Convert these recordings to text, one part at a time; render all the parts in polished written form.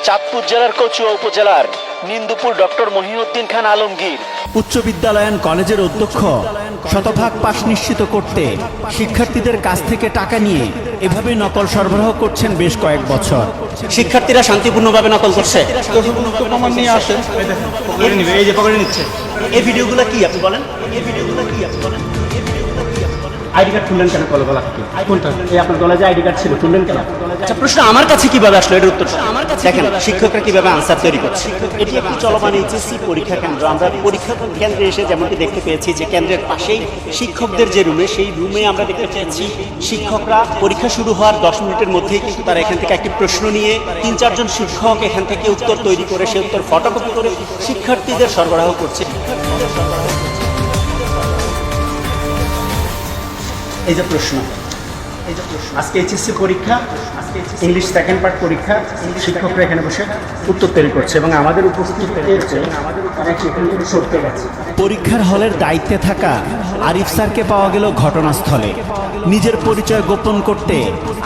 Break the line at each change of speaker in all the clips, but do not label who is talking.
চাঁদপুর জেলার কচুয়া উপজেলার নিন্দুপুর ডক্টর মহিউদ্দিন খান আলমগীর
উচ্চ বিদ্যালয় কলেজের অধ্যক্ষ শতভাগ পাশ নিশ্চিত করতে শিক্ষার্থীদের কাছ থেকে টাকা নিয়ে এভাবে নকল সরবরাহ করছেন বেশ কয়েক বছর।
শিক্ষার্থীরা শান্তিপূর্ণভাবে নকল করছে।
প্রমাণ নিয়ে আসেন, এই যে পকেটে নিচ্ছে।
এই ভিডিওগুলো কি আপনি বলেন? আইডি কার্ড খুললেন কেন? গলা থেকে
কোনটা?
এই আপনার গলায় যে আইডি কার্ড ছিল, খুললেন কেন? আচ্ছা, প্রশ্ন আমার কাছে কিভাবে আসলো? এর উত্তর আমার কাছে দেখেন, শিক্ষকরা কিভাবে আনসার তৈরি করছে। এটি একটি চলমান এইচএসসি পরীক্ষা কেন্দ্র। আমরা পরীক্ষা কেন্দ্রে এসে যেমনটি দেখতে পেয়েছি যে কেন্দ্রের পাশেই শিক্ষকদের যে রুমে, সেই রুমে আমরা দেখতে পেয়েছি শিক্ষকরা পরীক্ষা শুরু হওয়ার 10 মিনিটের মধ্যেই কিন্তু তারা এখান থেকে একটি প্রশ্ন নিয়ে 3-4 জন শিক্ষক এখান থেকে উত্তর তৈরি করে সেই উত্তর ফটোকপি করে শিক্ষার্থীদের সরবরাহ করছে। এই যে প্রশ্ন, আজকে এইচএসসি পরীক্ষা, ইংলিশ সেকেন্ড পার্ট পরীক্ষা, শিক্ষকরা এখানে বসে উত্তর তৈরি করছে এবং আমাদের উপস্থিতিতে সরতে গেছে।
পরীক্ষার হলের দায়িত্বে থাকা আরিফ স্যারকে পাওয়া গেল ঘটনাস্থলে। নিজের পরিচয় গোপন করতে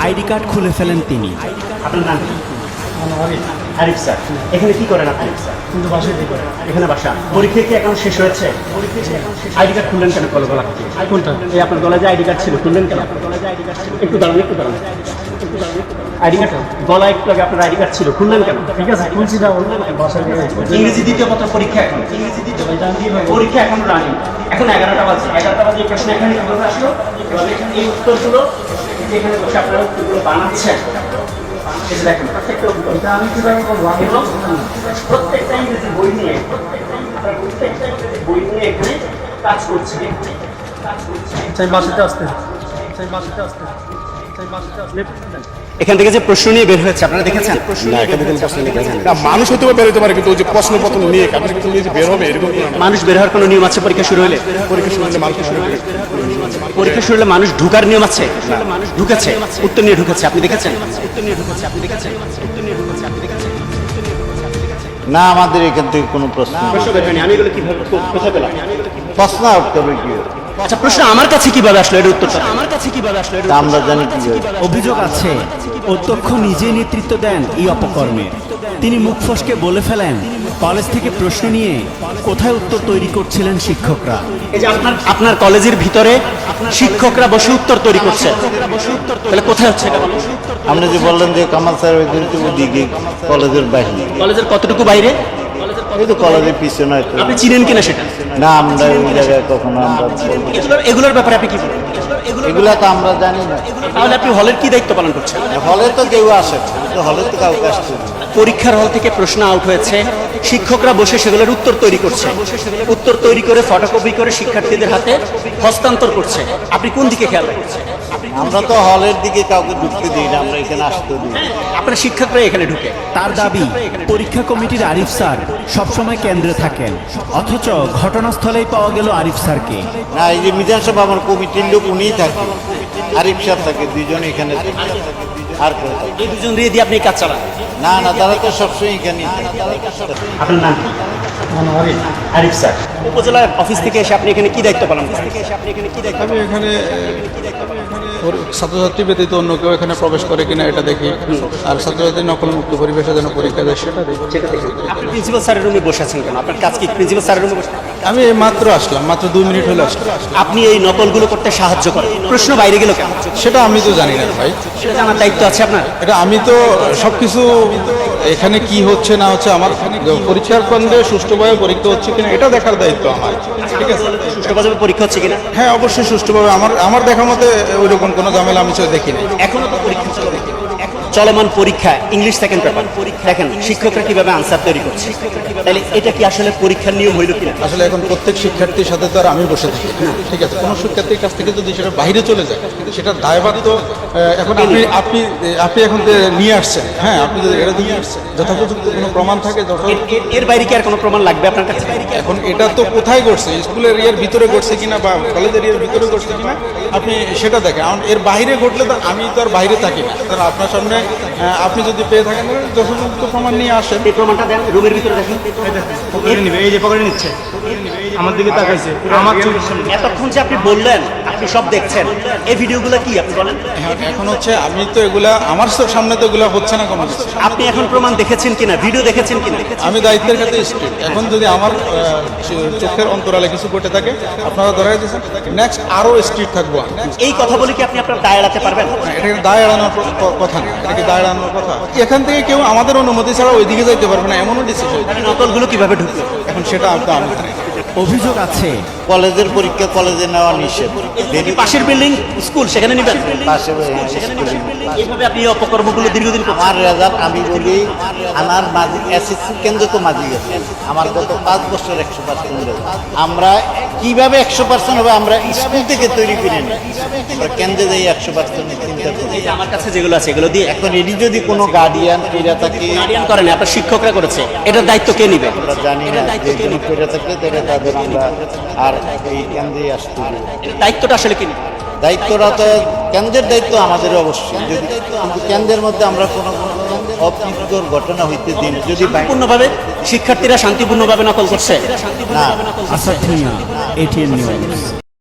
আইডি কার্ড খুলে ফেলেন তিনি।
আপনার নাম কি? আরিফ স্যার। এখানে কি করেন আপনি?
কিন্তু বাসায় দিয়ে করেন।
এখানে বাসা। পরীক্ষা কি এখন শেষ হয়েছে? আইডি কার্ড খুললেন কেন? গলা থেকে
কোনটা?
এই আপনার গলায় যে আইডি কার্ড ছিল, খুললেন কেন? একটু দাঁড়ান, আইডি কার্ড গলা একটু আগে আপনার আইডি কার্ড ছিল, খুললেন কেন?
ঠিক আছে, খুলছি না, বাসায় দিয়ে।
ইংরেজি দ্বিতীয় পত্র পরীক্ষা এখন, পরীক্ষা এখন রানিং। এখন 11টা বাজে, 11টা বাজে প্রশ্ন এখানে কিভাবে আসলো? এই উত্তরগুলো এখানে বসে আপনারা উত্তরগুলো বানাচ্ছেন। দেখেন প্রত্যেকটা উত্তর
আমি কিভাবে করবো?
প্রত্যেকটা ইংরেজি বই নিয়ে, প্রত্যেকটা বই নিয়ে এখানে কাজ করছে। এখান থেকে যে প্রশ্ন নিয়ে বের হয়েছে আপনারা দেখেছেন?
মানুষ হয়তো বের হতে পারে, কিন্তু ওই যে প্রশ্নপত্র নিয়ে কাগজ নিয়ে যে বের হবে এরকম
মানুষ বের হওয়ার কোনো নিয়ম আছে পরীক্ষা শুরু হলে?
পরীক্ষা শুরু হলে মানুষ শুরু করে
পরীক্ষা শুরু হলে মানুষ ঢুকার নিয়ম আছে? ঢুকেছে, উত্তর নিয়ে ঢুকেছে। আপনি দেখেছেন?
না, আমাদের এখান থেকে কোনো প্রশ্ন
আমি এগুলো কিভাবে কোথায় পেলাম?
প্রশ্ন আউট করবে কি?
আচ্ছা, প্রশ্ন আমার কাছে কিভাবে আসলো? এর উত্তর আমার কাছে কিভাবে আসলো?
তা আমরা জানি কি হবে।
অভিযোগ আছে অধ্যক্ষ নিজেই নেতৃত্ব দেন এই অপকর্মে। তিনি মুখ ফসকে বলে ফেলেন কলেজ থেকে প্রশ্ন নিয়ে কোথায় উত্তর তৈরি করছিলেন শিক্ষকরা।
এই যে আপনার কলেজের ভিতরে শিক্ষকরা বসে উত্তর তৈরি করছে, তাহলে কোথায় হচ্ছে এটা?
আপনি যে বললেন যে কামাল স্যার ওইদিকে কলেজের বাইরে,
কলেজের কতটুকু বাইরে?
ওই তো কলেজের পিছনে হয়তো।
আপনি চিনেন কিনা সেটা?
না, আমরা ওই জায়গায় কখনো আমরা
এগুলোর ব্যাপারে আপনি কি বলেন?
এগুলা তো আমরা জানি না।
তাহলে আপনি হলের কি দায়িত্ব পালন করছেন?
হলে তো কেউ আসে না, হলে তো কাউকে আসছে না।
পরীক্ষার হল থেকে প্রশ্ন আউট হয়েছে, শিক্ষকরা বসে সেগুলোর উত্তর তৈরি করছে, উত্তর তৈরি করে ফটোকপি করে শিক্ষার্থীদের হাতে হস্তান্তর করছে। আপনি কোন দিকে খেয়াল করছেন?
আমরা তো হলের দিকে কাউকে ঢুকতে দিই না, আমরা এখানে আসতে দিই।
আপনার শিক্ষকরা এখানে ঢুকে।
তার দাবি পরীক্ষা কমিটির আরিফ স্যার সবসময় কেন্দ্রে থাকেন, অথচ ঘটনাস্থলেই পাওয়া গেল আরিফ স্যারকে।
না, এই যে মিজান সাহেব আমার কমিটির লোক, উনিই থাকে, আরিফ সাহেব থাকে, দুইজন এখানে থাকে। আর কেউ থাকে
এই দুজন দিয়ে দিয়ে আপনি কাজ চালান?
না, না, তারা তো সবসময় এখানেই থাকে।
আপনার নাম কি? আরিফ স্যার। উপজেলা অফিস থেকে এসে আপনি এখানে কি দায়িত্ব পালন করেন?
আমি এখানে ছাত্রছাত্রী ব্যতীত অন্য কেউ এখানে প্রবেশ করে কিনা এটা দেখি, আর ছাত্রছাত্রী নকলমুক্ত পরিবেশে যেন পরীক্ষা দেয় সেটা দেখি।
আপনি প্রিন্সিপাল স্যারের রুমে বসে আছেন কেন? আপনার কাজ কি প্রিন্সিপাল স্যারের রুমে বসে?
আমি এই মাত্র আসলাম, মাত্র 2 মিনিট হলে আসলাম।
আপনি এই নকলগুলো করতে সাহায্য করেন, প্রশ্ন বাইরে গেল কেন?
সেটা আমি তো জানি না ভাই,
সেটা জানার দায়িত্ব আছে আপনার।
এটা আমি তো সবকিছু এখানে কি হচ্ছে না হচ্ছে আমার পরীক্ষার কেন্দ্রে সুষ্ঠুভাবে পরীক্ষা হচ্ছে কিনা এটা দেখার দায়িত্ব আমার। ঠিক আছে,
সুষ্ঠুভাবে পরীক্ষা হচ্ছে কিনা?
হ্যাঁ, অবশ্যই সুষ্ঠুভাবে। আমার দেখা মতে ওইরকম কোনো ঝামেলা আমি দেখি না।
এখনো তো পরীক্ষা চলমান পরীক্ষা, ইংলিশ সেকেন্ড পেপার। দেখেন শিক্ষকরা কিভাবে আনসার তৈরি করছে, তাহলে এটা কি আসলে পরীক্ষার নিয়ম হইল কিনা?
আসলে এখন প্রত্যেক শিক্ষার্থীর সাথে তো আর আমি বসে থাকি না, ঠিক আছে। কোনো শিক্ষার্থীর কাছ থেকে যদি সেটা বাইরে চলে যায়, সেটা দায়ভার তো এখন আপনি এখন নিয়ে আসছেন। হ্যাঁ, আপনি যদি এটা নিয়ে আসছেন, যথাযথ কোনো প্রমাণ থাকে,
এর বাইরে কি আর কোনো প্রমাণ লাগবে আপনার কাছে?
এখন এটা তো কোথায় ঘটছে, স্কুলের এর ভিতরে ঘটছে কিনা বা কলেজের এর ভিতরে ঘটছে কিনা আপনি সেটা দেখেন। এর বাইরে ঘটলে তো আমি তো আর বাইরে থাকি না, তাহলে আপনার সামনে আপনি যদি পেয়ে থাকেন যথাযথ প্রমাণ নিয়ে আসেন।
এই প্রমাণটা দেন, রুমের ভিতরে দেখেন।
এই যে পকেটে নিচ্ছে, আমার দিকে তাকাইছে।
এতক্ষণ যে আপনি বললেন আপনি আপনি সব দেখছেন, এই ভিডিওগুলো কি আপনি বলেন?
এখন হচ্ছে আমি তো এগুলা আমার সামনে তো এগুলা হচ্ছে না কোনো কিছু।
আপনি এখন প্রমাণ দেখেছেন কিনা, ভিডিও দেখেছেন কিনা?
আমি দায়িত্বের ক্ষেত্রে স্ট্রিক্ট। এখন যদি আমার চোখের অন্তরালে কিছু ঘটে থাকে আপনারা ধরাই দিয়েছেন, নেক্সট আরো স্ট্রিক্ট থাকবো আমি।
এই কথা বলে কি আপনি আপনার দায় এড়াতে পারবেন?
এটাকে দায় এড়ানোর কথা না, এটাকে দায় এড়ানোর কথা। এখান থেকে কেউ আমাদের অনুমতি ছাড়া ওইদিকে যাইতে পারবে না, এমনও ডিসিশন।
নকলগুলো কিভাবে ঢুকলো?
এখন সেটা আমি জানি না।
অভিযোগ আছে
কলেজের পরীক্ষা কলেজে নেওয়া নিষেধ।
এই পাশের বিল্ডিং স্কুল, সেখানে নিবেন?
পাশে স্কুলে।
এইভাবে আপনি এই অপকর্মগুলো দীর্ঘদিন করছেন।
আমার রেজাল্ট আমি বলি, আমার মাঝি এসএসসি কেন্দ্র তো মাঝি গেছে, আমার গত 5 বছর 100% রেজাল্ট। আমরা কিভাবে 100% হবে আমরা স্কুল থেকে তৈরি করে নিই, আমরা কেন্দ্রে যাই 100% চিন্তা করি।
এই যে আমার কাছে যেগুলো আছে এগুলো দিয়ে
এখন এটি যদি কোনো গার্ডিয়ান পেরা থাকে,
গার্ডিয়ান করেন, আপনার শিক্ষকরা করেছে, এটার দায়িত্ব কে নিবে?
আমরা জানি না যে কোনো পেরা থাকলে তাহলে তাদের আমরা আর এই কেন্দ্রে আসতে হবে।
এটার দায়িত্বটা আসলে কি নিবে?
দায়িত্বটা তো কেন্দ্রের দায়িত্ব আমাদের অবশ্যই, যদি কিন্তু কেন্দ্রের মধ্যে আমরা কোনো অপ্রীতিকর ঘটনা হইতে দিন যদি
পূর্ণভাবে শিক্ষার্থীরা শান্তিপূর্ণভাবে নকল করছে
না
আসাদ ভুঁইয়া, ATN নিউজ।